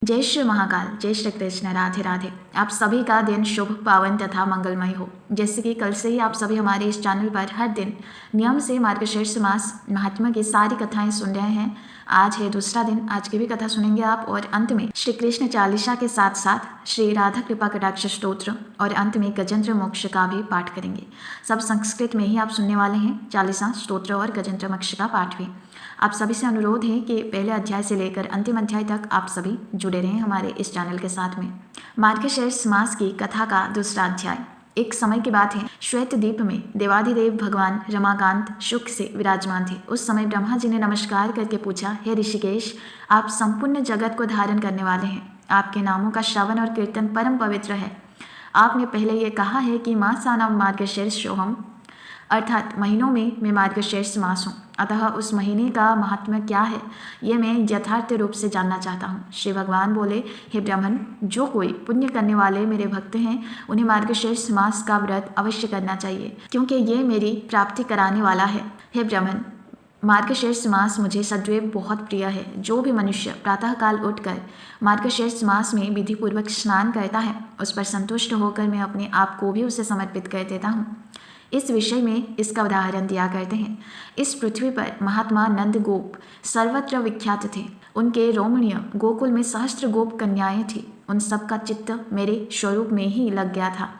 जय श्री महाकाल, जय श्री कृष्ण, राधे राधे। आप सभी का दिन शुभ, पावन तथा मंगलमय हो। जैसे कि कल से ही आप सभी हमारे इस चैनल पर हर दिन नियम से मार्गशीर्ष मास महात्मा की सारी कथाएं सुन रहे हैं। आज है दूसरा दिन, आज की भी कथा सुनेंगे आप और अंत में श्री कृष्ण चालीसा के साथ साथ श्री राधा कृपा कटाक्ष स्तोत्र और अंत में गजेंद्र मोक्ष का भी पाठ करेंगे। सब संस्कृत में ही आप सुनने वाले हैं, चालीसा, स्तोत्र और गजेंद्र मोक्ष का पाठ भी। आप सभी से अनुरोध है कि पहले अध्याय से लेकर अंतिम अध्याय तक आप सभी जुड़े रहें हमारे इस चैनल के साथ में। मार्गशीर्ष मास की कथा का दूसरा अध्याय। एक समय की बात है, श्वेत द्वीप में देवाधिदेव भगवान रमाकांत सुख से विराजमान थे। उस समय ब्रह्मा जी ने नमस्कार करके पूछा, हे ऋषिकेश, आप संपूर्ण जगत को धारण करने वाले हैं। आपके नामों का श्रवण और कीर्तन परम पवित्र है। आपने पहले ये कहा है कि मासानाम मार्गशीर्षोहम, अर्थात महीनों में मैं मार्गशीर्ष मास हूँ। अतः उस महीने का महात्म्य क्या है, ये मैं यथार्थ रूप से जानना चाहता हूँ। श्री भगवान बोले, हे ब्राह्मण, जो कोई पुण्य करने वाले मेरे भक्त हैं उन्हें मार्गशीर्ष मास का व्रत अवश्य करना चाहिए, क्योंकि ये मेरी प्राप्ति कराने वाला है। हे ब्राह्मण, मार्गशीर्ष मास मुझे सदैव बहुत प्रिय है। जो भी मनुष्य प्रातःकाल उठकर मार्गशीर्ष मास में विधिपूर्वक स्नान करता है, उस पर संतुष्ट होकर मैं अपने आप को भी उसे समर्पित कर देता हूँ। इस विषय में इसका उदाहरण दिया करते हैं। इस पृथ्वी पर महात्मा नंद गोप सर्वत्र विख्यात थे। उनके रोमणीय गोकुल में सहस्त्र गोप कन्याएं थी। उन सब का चित्त मेरे स्वरूप में ही लग गया था।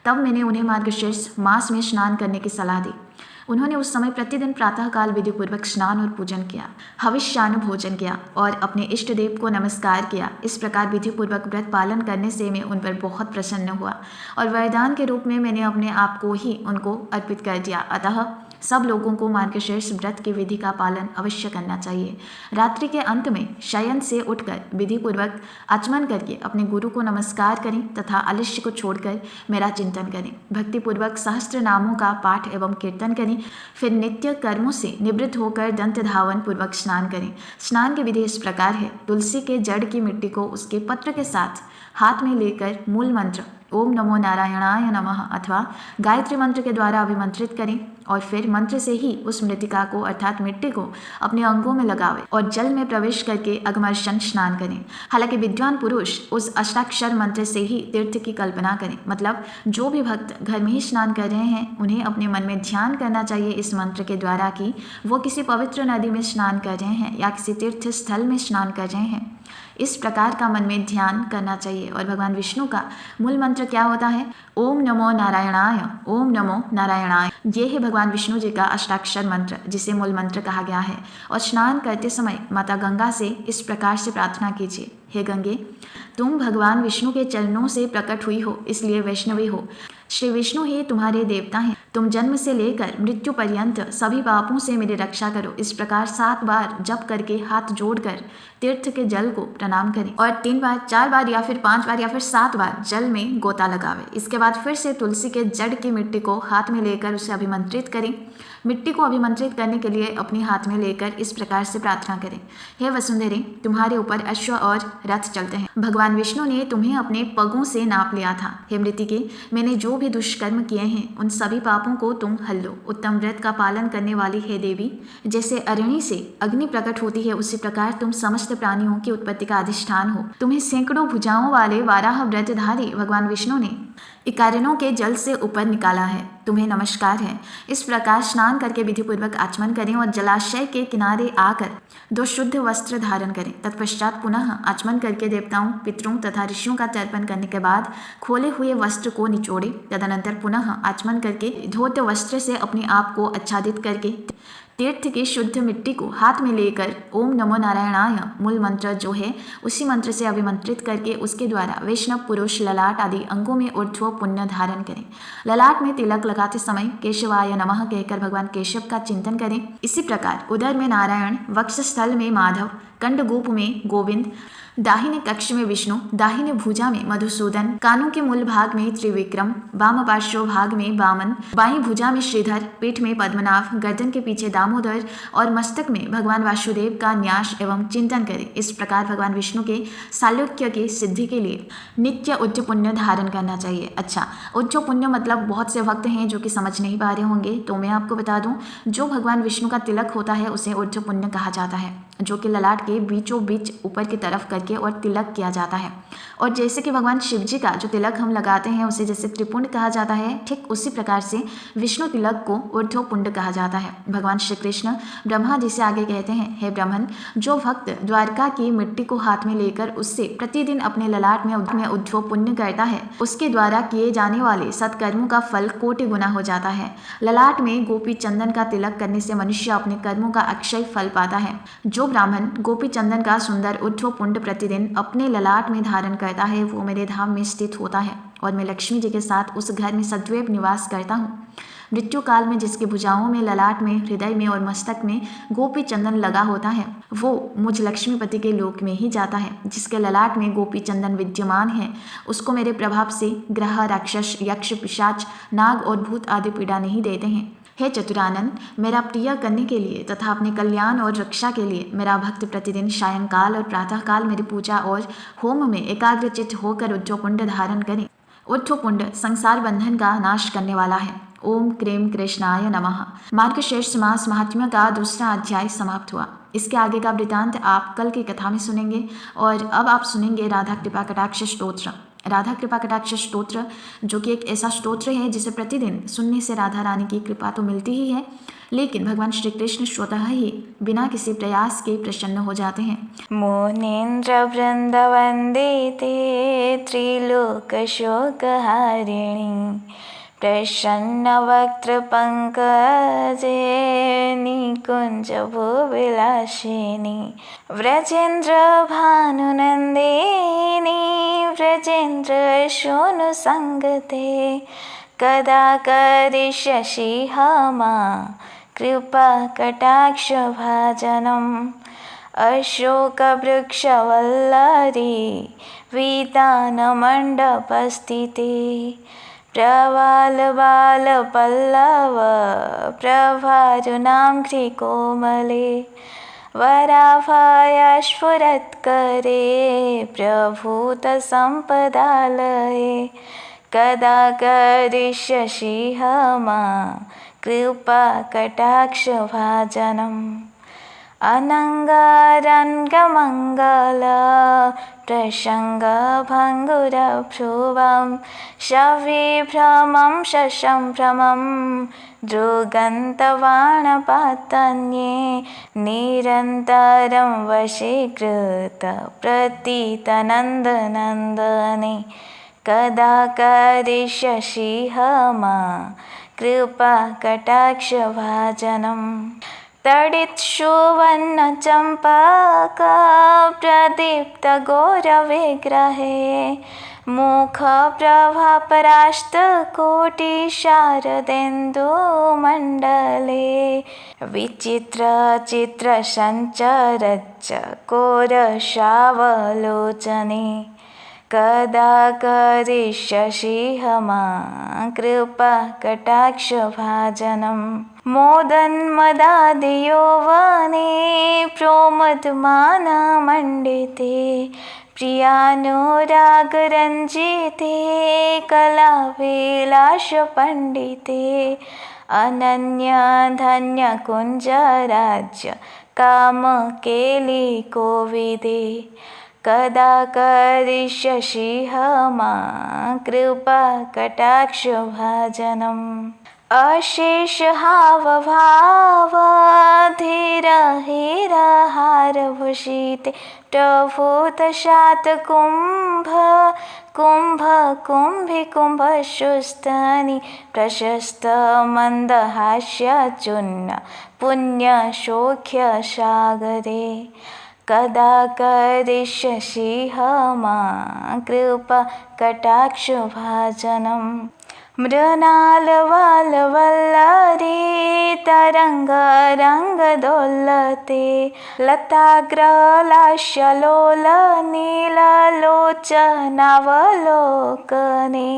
तब मैंने उन्हें मार्गशीर्ष मास में स्नान करने की सलाह दी। उन्होंने उस समय प्रतिदिन प्रातःकाल विधिपूर्वक स्नान और पूजन किया, हविष्यान्न भोजन किया और अपने इष्ट देव को नमस्कार किया। इस प्रकार विधिपूर्वक व्रत पालन करने से मैं उन पर बहुत प्रसन्न हुआ और वरदान के रूप में मैंने अपने आप को ही उनको अर्पित कर दिया। अतः सब लोगों को मार्गशीर्ष व्रत की विधि का पालन अवश्य करना चाहिए। रात्रि के अंत में शयन से उठकर विधिपूर्वक आचमन करके अपने गुरु को नमस्कार करें तथा आलस्य को छोड़कर मेरा चिंतन करें। भक्तिपूर्वक सहस्त्र नामों का पाठ एवं कीर्तन करें। फिर नित्य कर्मों से निवृत्त होकर दंत धावन पूर्वक स्नान करें। स्नान की विधि इस प्रकार है, तुलसी के जड़ की मिट्टी को उसके पत्र के साथ हाथ में लेकर मूल मंत्र ओम नमो नारायणाय नमः अथवा गायत्री मंत्र के द्वारा अभिमंत्रित करें और फिर मंत्र से ही उस मृतिका को अर्थात मिट्टी को अपने अंगों में लगावें और जल में प्रवेश करके अगमर्शन स्नान करें। हालांकि विद्वान पुरुष उस अष्टाक्षर मंत्र से ही तीर्थ की कल्पना करें। मतलब जो भी भक्त घर में ही स्नान कर रहे हैं उन्हें अपने मन में ध्यान करना चाहिए इस मंत्र के द्वारा कि वो किसी पवित्र नदी में स्नान कर रहे हैं या किसी तीर्थ स्थल में स्नान कर रहे हैं। इस प्रकार का मन में ध्यान करना चाहिए। और भगवान विष्णु का मूल मंत्र क्या होता है? ओम नमो नारायणाय, ओम नमो नारायणाय। ये है भगवान विष्णु जी का अष्टाक्षर मंत्र, जिसे मूल मंत्र कहा गया है। और स्नान करते समय माता गंगा से इस प्रकार से प्रार्थना कीजिए, हे गंगे, तुम भगवान विष्णु के चरणों से प्रकट हुई हो, इसलिए वैष्णवी हो। श्री विष्णु ही तुम्हारे देवता हैं। तुम जन्म से लेकर मृत्यु पर्यंत सभी पापों से मेरी रक्षा करो। इस प्रकार 7 बार जप करके हाथ जोड़कर तीर्थ के जल को प्रणाम करें और 3 बार, 4 बार या फिर 5 बार या फिर 7 बार जल में गोता लगावे। इसके बाद फिर से तुलसी के जड़ की मिट्टी को हाथ में लेकर उसे अभिमंत्रित करें। मिट्टी को अभिमंत्रित करने के लिए अपने हाथ में लेकर इस प्रकार से प्रार्थना करें, हे वसुंधरे, तुम्हारे ऊपर अश्व और रथ चलते हैं। भगवान विष्णु ने तुम्हें अपने पगों से नाप लिया था। हे मृतिके, मैंने जो भी दुष्कर्म किए हैं उन सभी पापों को तुम हल लो। उत्तम व्रत का पालन करने वाली हे देवी, जैसे अरणि से अग्नि प्रकट होती है उसी प्रकार तुम समस्त प्राणियों की उत्पत्ति का अधिष्ठान हो। तुम्हें सैकड़ों भुजाओं वाले वाराह व्रतधारी भगवान विष्णु ने इकारियों के जल से ऊपर निकाला है। तुम्हें नमस्कार है। इस प्रकार स्नान करके विधिपूर्वक आचमन करें और जलाशय के किनारे आकर 2 शुद्ध वस्त्र धारण करें। तत्पश्चात पुनः आचमन करके देवताओं, पितरों तथा ऋषियों का तर्पण करने के बाद खोले हुए वस्त्र को निचोड़े। तदनंतर पुनः आचमन करके धोत वस्त्र से अपने आप को आच्छादित करके तीर्थ की शुद्ध मिट्टी को हाथ में लेकर ओम नमो नारायणाय मूल मंत्र जो है उसी मंत्र से अभिमंत्रित करके उसके द्वारा वैष्णव पुरुष ललाट आदि अंगों में ऊर्ध्व पुण्य धारण करें। ललाट में तिलक लगाते समय केशवाय नमः कहकर भगवान केशव का चिंतन करें। इसी प्रकार उदर में नारायण, वक्षस्थल में माधव, कंडगूप में गोविंद, दाहिने कक्ष में विष्णु, दाहिने भुजा में मधुसूदन, कानों के मूल भाग में त्रिविक्रम, वाम पार्श्व भाग में वामन, बाईं भुजा में श्रीधर, पीठ में पद्मनाभ, गर्दन के पीछे दामोदर और मस्तक में भगवान वासुदेव का न्यास एवं चिंतन करें। इस प्रकार भगवान विष्णु के सालोक्य की सिद्धि के लिए नित्य उच्च पुण्य धारण करना चाहिए। अच्छा, उच्च पुण्य मतलब बहुत से भक्त हैं जो कि समझ नहीं पा रहे होंगे, तो मैं आपको बता दूं, जो भगवान विष्णु का तिलक होता है उसे उच्च पुण्य कहा जाता है। जो कि ललाट के बीचों बीच ऊपर की तरफ करके और तिलक किया जाता है। और जैसे कि भगवान शिव जी का जो तिलक हम लगाते हैं उसे जैसे त्रिपुंड कहा जाता है, ठीक उसी प्रकार से विष्णु तिलक को ऊर्ध्वपुंड कहा जाता है। भगवान श्री कृष्ण ब्रह्मा जी से आगे कहते हैं, हे ब्रह्मन, जो भक्त द्वारका की मिट्टी को हाथ में लेकर उससे प्रतिदिन अपने ललाट में ऊर्ध्वपुंड करता है, उसके द्वारा किए जाने वाले सत्कर्मों का फल कोटि गुना हो जाता है। ललाट में गोपी चंदन का तिलक करने से मनुष्य अपने कर्मों का अक्षय फल पाता है। जो ब्राह्मण गोपी चंदन का सुंदर ऊर्ध्वपुंड प्रतिदिन अपने ललाट में धारण करता है वो मेरे धाम में स्थित होता है और मैं लक्ष्मी जी के साथ उस घर में सदैव निवास करता हूँ। मृत्यु काल में जिसकी भुजाओं में, ललाट में, हृदय में और मस्तक में गोपी चंदन लगा होता है वो मुझ लक्ष्मीपति के लोक में ही जाता है। जिसके ललाट में गोपी चंदन विद्यमान है उसको मेरे प्रभाव से ग्रह, राक्षस, यक्ष, पिशाच, नाग और भूत आदि पीड़ा नहीं देते हैं। हे चतुरानंद, मेरा प्रिय करने के लिए तथा अपने कल्याण और रक्षा के लिए मेरा भक्त प्रतिदिन सायंकाल और प्रातःकाल मेरी पूजा और होम में एकाग्रचित्त होकर ऊर्ध्वपुंड धारण करें। ऊर्ध्वपुंड संसार बंधन का नाश करने वाला है। ओम क्रीम कृष्णाय नमः। मार्गशीर्ष मास महात्म्य का दूसरा अध्याय समाप्त हुआ। इसके आगे का वृतांत आप कल की कथा में सुनेंगे। और अब आप सुनेंगे राधा कृपा कटाक्ष स्तोत्र। राधा कृपा कटाक्ष स्तोत्र जो कि एक ऐसा स्तोत्र है जिसे प्रतिदिन सुनने से राधा रानी की कृपा तो मिलती ही है, लेकिन भगवान श्री कृष्ण स्वतः ही बिना किसी प्रयास के प्रसन्न हो जाते हैं। मुनीन्द्र वृंद वंदिते त्रिलोक शोकहारिणी प्रसन्न वक्त्र पंकजे निकुंज भूविलासिनी व्रजेन्द्र भानुनंदिनी व्रजेन्द्र शोनु संगते कदा करिष्यसि मा कृपा कटाक्ष भाजनम् अशोकवृक्षवल्लरी वीतानमण्डपस्थिते प्रवालबालपल्लव प्रभारुणाङ्घ्रिकोमले वराभाय स्फुरत्करे प्रभूतसम्पदालये कदा करिष्यसि मा कृपा कटाक्ष भाजनम् अनङ्गारङ्गमङ्गल प्रसङ्गभङ्गुरभ्रुवं शविभ्रमं शशम्भ्रमं दृगन्तवाणपातन्ये निरन्तरं वशीकृत प्रतीतनन्दनन्दने कदा करिष्यसि मा कृपा कटाक्ष भाजनम् तडित्सुवर्ण चम्पक प्रदीप्त गौरविग्रहे मुख प्रभा परास्तकोटि शारदेन्दुमण्डले विचित्र चित्र सञ्चरच्च कोरसावलोचने कदा करिष्यसि मा कृपा कटाक्ष भाजनम् मोदन्मदादियौवने प्रोमदमानमण्डिते प्रियानुरागरञ्जिते कलाविलासपण्डिते अनन्यधन्यकुञ्जराज्य कामकेलिकोविदे कदा करिष्यसि मा कृपा कटाक्ष भाजनम् अशेष हावभाव धीर हीरहारभूषिते प्रभूतशात कुम्भ कुम्भ कुम्भिकुम्भशुस्तनि प्रशस्त मन्दहास्य चूर्ण पुण्यसौख्यसागरे कदा करिष्यसि मा कृपा कटाक्ष भाजनम् मृणालवालवल्लरी तरङ्गरङ्गदोलते लताग्रलास्यलोलनीललोचनावलोकने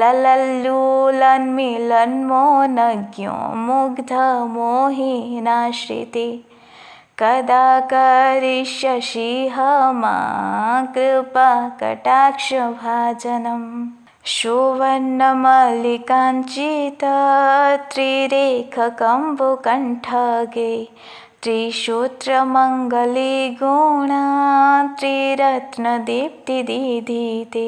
ललल्लूलन्मिलन्मोनज्ञो मुग्धमोहिनाश्रिते कदा करिष्यसि मा कृपा कटाक्ष भाजनम् सुवर्णमल्लिकाञ्चित त्रिरेखकम्बुकण्ठगे त्रिशूत्रमङ्गले गुणा त्रिरत्नदीप्तिदीधिते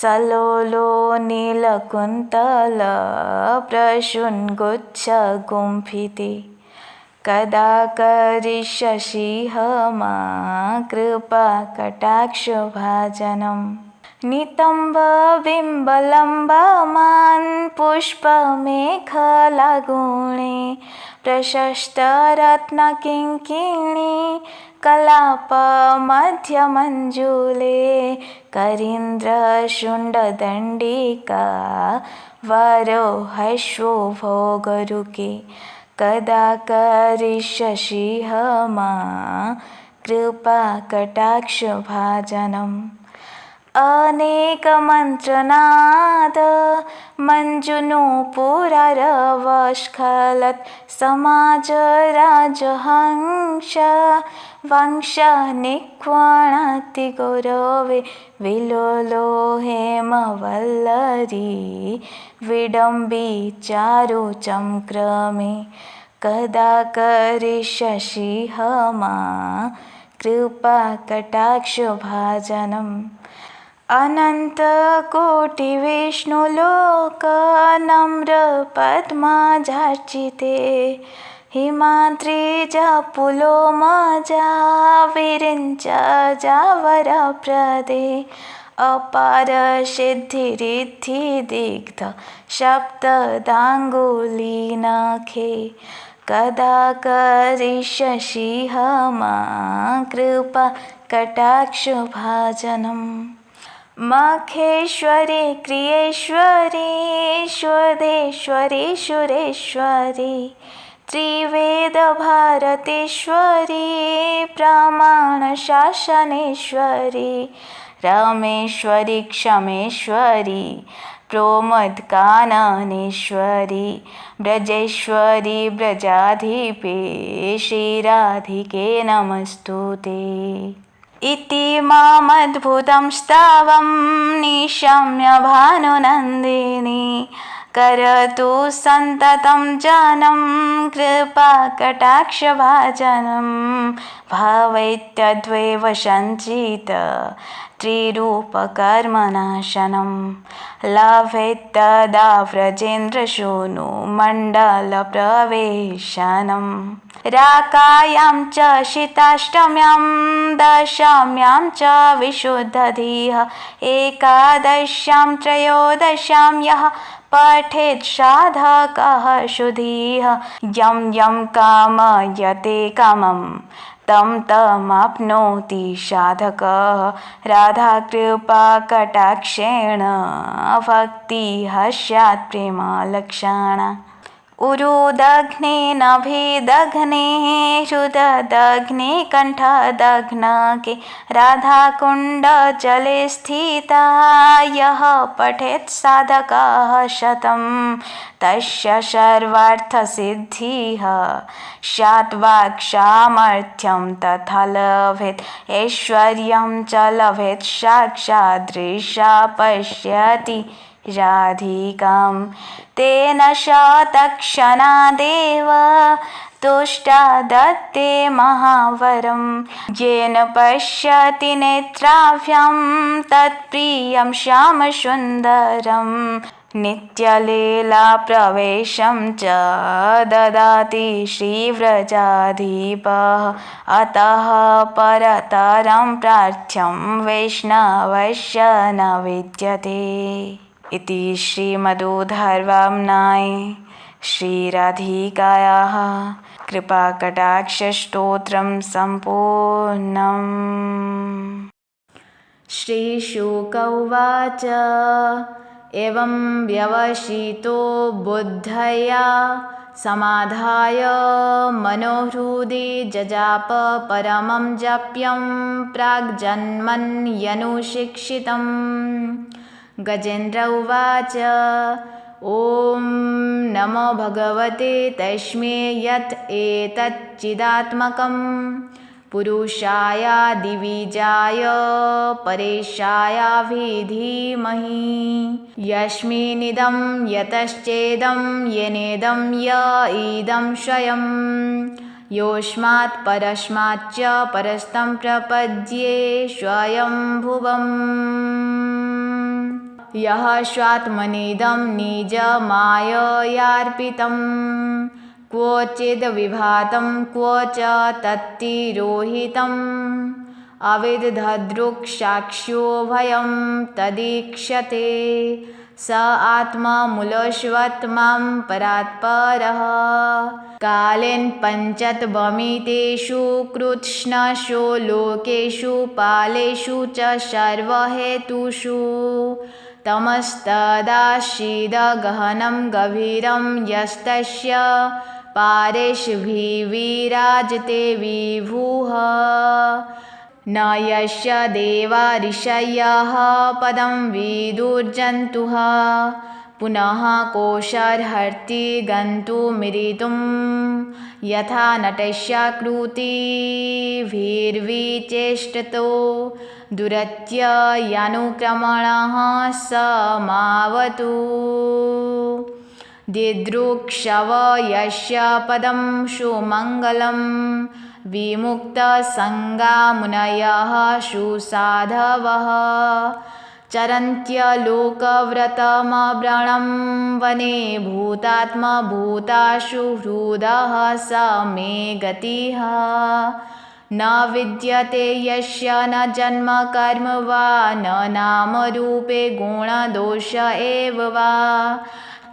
सलोलो नीलकुन्तलप्रशुन्गुच्छगुम्फिते कदा करिष्यसि मा कृपाकटाक्षभाजनम् नितम्बबिम्बलम्बमान् पुष्पमेखलागुणे प्रशस्तरत्नकिङ्किणी कलापमध्यमञ्जुले करीन्द्रशुण्डदण्डिका वरोहश्वो भोगरुके कदा करिष्यसि मा कृपाकटाक्षभाजनम् अनेकमन्त्रनाद मञ्जुनूपुररवस्खलत् समाजराजहंस वंशनिक्वणतिगौरवे विलोलो हेमवल्लरी विडम्बिचारुचंक्रमे कदा करिष्यसि मा कृपाकटाक्षभाजनम् अनन्तकोटिविष्णुलोकनम्रपद्मजार्चिते हिमाद्रिजपुलोमजा विरिञ्चजावरप्रदे अपारसिद्धिरिद्धिदिग्ध सप्तदाङ्गुलीनखे कदा करिष्यसि मा कृपाकटाक्षभाजनम् मखेश्वरी क्रियेश्वरी स्वदेश्वरी सुरेश्वरी त्रिवेदभारतेश्वरी प्रमाणशासनेश्वरी रमेश्वरी क्षमेश्वरी प्रोमत्काननेश्वरी ब्रजेश्वरी ब्रजाधिपे श्रीराधिके नमस्तुते इति मामद्भुतं स्तवं निशम्य भानुनन्दिनी करतु सन्ततं जनं कृपाकटाक्षभाजनं भवेत्यद्वैव सञ्चित त्रिरूपकर्मनाशनं लभेत्तदा व्रजेन्द्रसूनु मण्डलप्रवेशनं राकायां च शीताष्टम्यां दशम्यां च विशुद्धधिः एकादश्यां त्रयोदश्यां यः पठेत् साधकः शुधिः यं यं कामयते कामं तं तमाप्नोति साधकः राधाकृपाकटाक्षेण भक्तिः स्यात् प्रेमलक्षणा उरुदघ्ने नभिदघ्ने हृददघ्ने कण्ठदघ्नके राधाकुण्डजले स्थिता यः पठेत् साधकः शतं तस्य सर्वार्थसिद्धिः स्यात् वाक्सामर्थ्यं तथा लभेत् ऐश्वर्यं च लभेत् साक्षादृशा पश्यति राधिकां तेन स तत्क्षणादेव तुष्टा दत्ते महावरं येन पश्यति नेत्राभ्यां तत्प्रियं श्यामसुन्दरं नित्यलीलाप्रवेशं च ददाति श्रीव्रजाधिपः अतः परतरं प्रार्थ्यं वैष्णवस्य न विद्यते इति श्रीमदुद्धर्वाम्नाये श्रीराधिकायाः कृपाकटाक्षस्तोत्रं सम्पूर्णम्। श्रीशुक उवाच एवं व्यवसितो बुद्धया समाधाय मनोहृदि जजाप परमं जप्यं प्राग्जन्मन्यनुशिक्षितम्। गजेन्द्र उवाच ॐ नमो भगवते तस्मै यत् एतच्चिदात्मकं पुरुषायादिबीजाय परेशायाभिधीमहि यस्मिन्निदं यतश्चेदं येनेदं य इदं स्वयं योऽस्मात् परस्माच्च परस्तं प्रपद्ये स्वयंभुवम्। यः स्वात्मनिदं निजमाययार्पितं क्वचिद्विभातं क्व च तत्तिरोहितम् अविदधदृक्साक्ष्योभयं तदीक्षते स आत्ममूलस्वत् मां परात्परः। कालेन पञ्चत्वमितेषु कृत्स्नसु लोकेषु पालेषु च सर्वहेतुषु तमस्तदासीदगहनं गभीरं यस्तस्य पारेषभिविराजते विभुः। न यस्य देवा ऋषयः पदं विदुर्जन्तुः पुनः कोशर्हर्ति गन्तुमिरितुं यथा नटस्याकृतिभिर्विचेष्टतो दुरत्ययानुक्रमणः समावतु। दिदृक्षव यस्य पदं सुमङ्गलं विमुक्तसङ्गामुनयः सुसाधवः चरन्त्यलोकव्रतमव्रणं वने भूतात्मभूतासु हृदः स मे गतिः। न विद्यते यस्य न जन्म कर्म वा न नामरूपे गुणदोष एव वा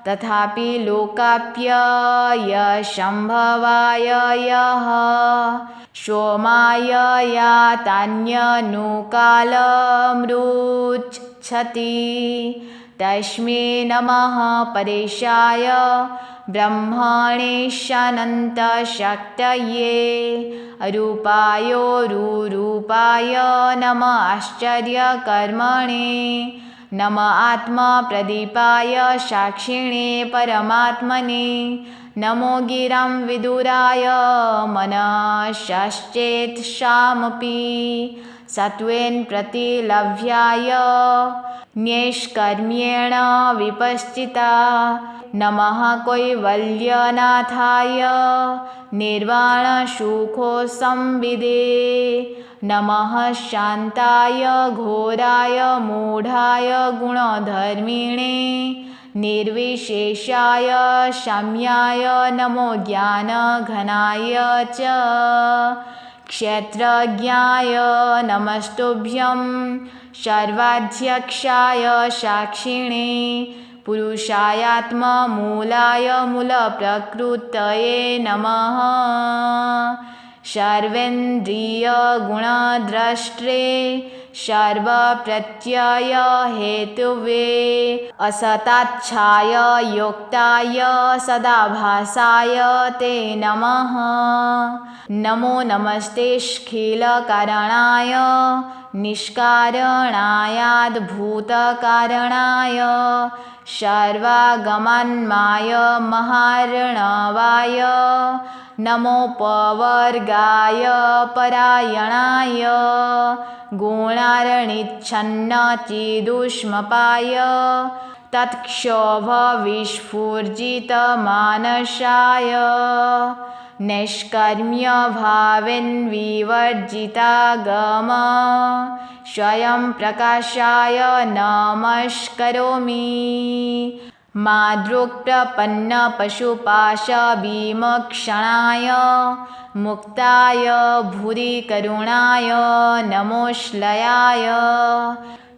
तथापि लोकाप्ययसम्भवाय यः सोमाययातान्यनुकालमृच्छति तस्मै नमः परेशाय ब्रह्मणेशानन्तशक्तये अरूपायोरुरूपाय नम आश्चर्यकर्मणे नम आत्मप्रदीपाय साक्षिणे परमात्मने नमो गिरां विदुराय मनसश्चेतसामपि सत्त्वेन प्रतिलभ्याय नैष्कर्म्येण विपश्चिता नमः कैवल्यनाथाय निर्वाणसुखसंविदे नमः शान्ताय घोराय मूढाय गुणधर्मिणे निर्विशेषाय साम्याय नमो ज्ञानघनाय च क्षेत्रज्ञाय नमस्तुभ्यं सर्वाध्यक्षाय साक्षिणे पुरुषायात्ममूलाय मूलप्रकृतये नमः सर्वेन्द्रियगुणद्रष्टे सर्वप्रत्ययहेतुवे असताच्छाय योक्ताय सदाभासाय ते नमः। नमो नमस्तेऽखिलकारणाय निष्कारणायाद्भूतकारणाय सर्वागमान्माय महार्णवाय नमोपवर्गाय परायणाय गुणार्णिच्छन्नचिदुष्मपाय तत्क्षोभविस्फुर्जितमानसाय नैष्कर्म्यभावेन्विवर्जितागम स्वयं प्रकाशाय नमस्करोमि। मादृक्प्रपन्नपशुपाशविमक्षणाय मुक्ताय भूरिकरुणाय नमोऽश्लयाय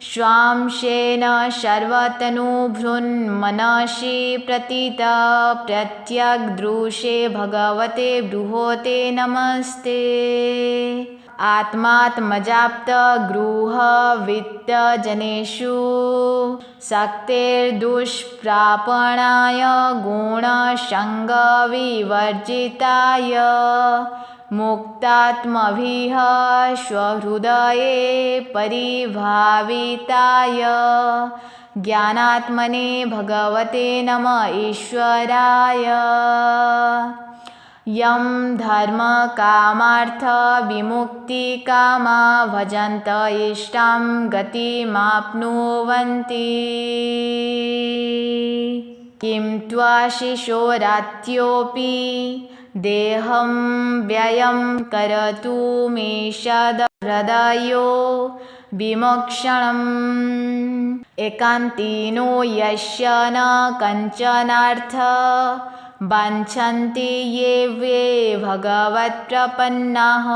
स्वांशेन सर्वतनुभृन्मनसि प्रतीत प्रत्यग्दृशे भगवते बृहते नमस्ते। आत्मात्मजाप्तगृहवित्तजनेषु शक्तिर्दुष्प्रापणाय गुणसङ्गविवर्जिताय मुक्तात्मभिः स्वहृदये परिभाविताय ज्ञानात्मने भगवते नमः ईश्वराय। यं धर्मकामार्थविमुक्तिकामा भजन्त इष्टां गतिमाप्नुवन्ति। किं त्वाशिशोरात्योऽपि देहं व्ययं कर्तुमीषदहृदयो विमोक्षणम् एकान्तिनो यस्य न कञ्चनार्थ वाञ्छन्ति ये वे भगवत्प्रपन्नाः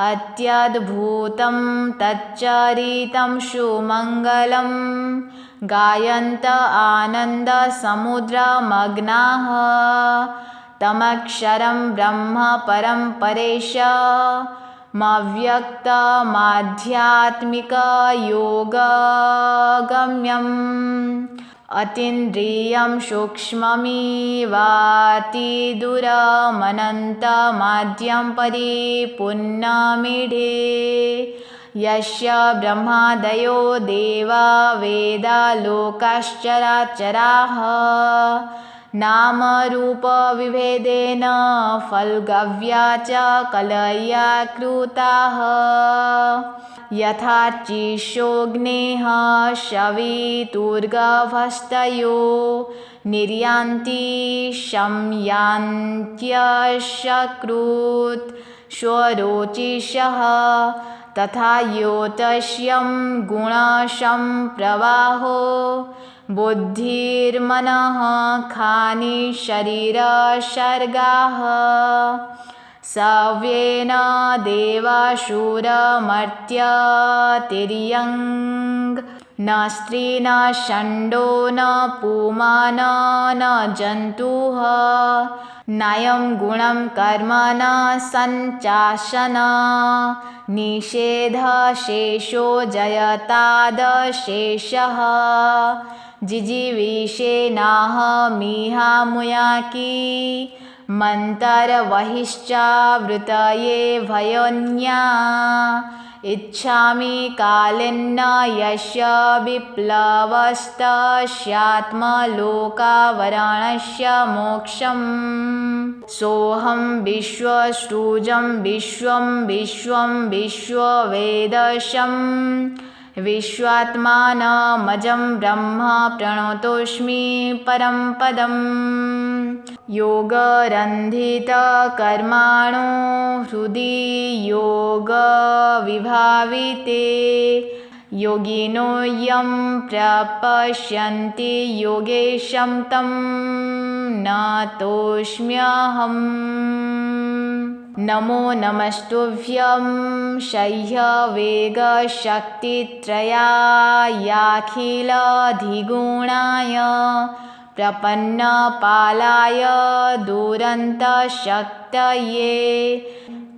अत्यद्भुतं तच्चरितं सुमङ्गलं गायन्त आनन्दसमुद्रमग्नाः तमक्षरं ब्रह्म परं परेशमव्यक्तमाध्यात्मिकयोगगम्यम् अतीन्द्रियं सूक्ष्ममिवातिदूरमनन्तमाद्यं परिपूर्णमीढे यस्य ब्रह्मादयो देवा वेदालोकाश्चराचराः नामरूपविभेदेन फल्गव्या च कलया कृताः यथार्चिषोऽग्नेः शवितुर्गभस्तयो निर्यान्ति शम्यान्त्यशकृत् स्वरोचिषः तथा योतस्यं गुणसम्प्रवाहो बुद्धिर्मनः खानि शरीरसर्गाः सव्येन देवासुरमर्त्यतिर्यङ् न स्त्री न षण्डो न पुमान् न जन्तुः नायं गुणं कर्म न सञ्चाशन निषेधशेषो जयतादशेषः जिजीविषेनाहमिहामुयाकी मन्तरवहिश्चावृतये भयोन्या इच्छामि कालेन यस्य विप्लवस्तस्यात्मलोकावरणस्य मोक्षम् सोऽहं विश्वसृजं विश्वं विश्वं विश्ववेदशं विश्वात्मानमजं ब्रह्म प्रणतोऽस्मि परं पदम् योगरन्धितकर्माणो हृदि योगविभाविते योगिनो यं प्रपश्यन्ति योगेशं तं नतोऽस्म्यहम् नमो नमस्तुभ्यं शह्यवेगशक्तित्रयायाखिलधिगुणाय प्रपन्नपालाय दुरन्तशक्तये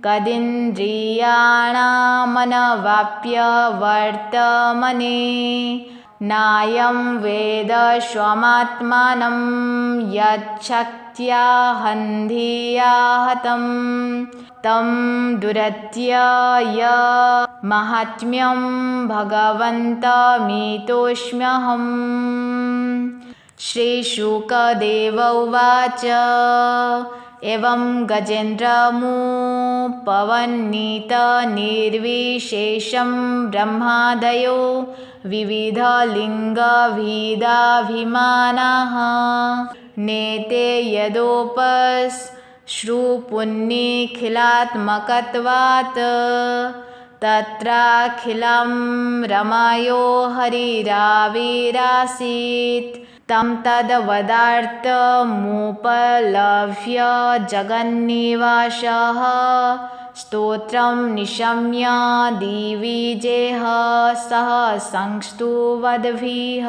कदिन्द्रियाणामनवाप्यवर्तमने नायं वेद स्वमात्मानं यच्छक्त्याहन्धियाहतं तं दुरत्यय माहात्म्यं भगवन्तमितोऽस्म्यहम् श्रीशुकदेव उवाच एवं गजेन्द्रमुपवन्नितनिर्विशेषं ब्रह्मादयो विविधलिङ्गभेदाभिमानाः नेते यदोपश्रुपुण्यखिलात्मकत्वात् तत्राखिलं रमायो हरिराविरासीत् तं तद्वदार्थमुपलभ्य जगन्निवासः स्तोत्रं निशम्य दिविजेह सह संस्तुवद्भिः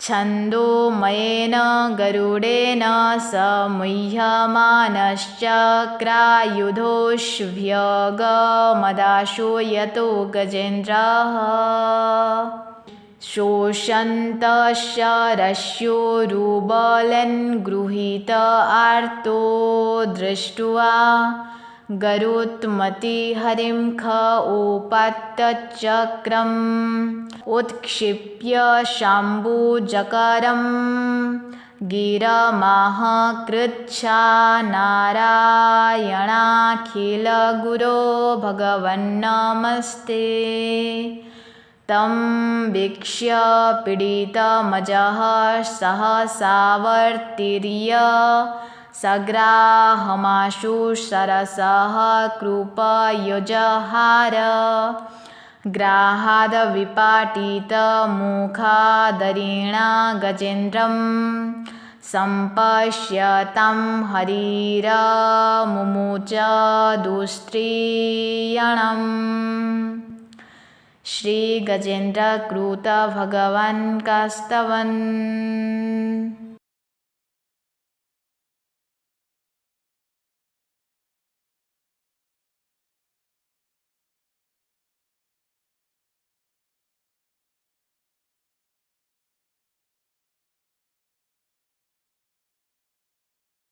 छन्दोमयेन गरुडेन समूह्यमानश्चक्रायुधोऽश्व्यगमदाशो यतो गजेन्द्रः शोषन्तश्चरस्योरुबलेन् गृहीत आर्तो दृष्ट्वा गरुत्मतिहरिं ख उपात्तचक्रम् उत्क्षिप्य शाम्बुजकरं गिरमाह कृच्छा नारायणाखिलगुरो भगवन्नमस्ते तं वीक्ष्य पीडितमजः सहसावर्तीर्य सग्राहमाशु सरसः कृपयुजहार ग्राहादविपाटितमुखादरेण गजेन्द्रं सम्पश्यतं हरिरमुमुच दुस्त्रियणम्। श्री गजेन्द्र कृत भगवान का स्तवन।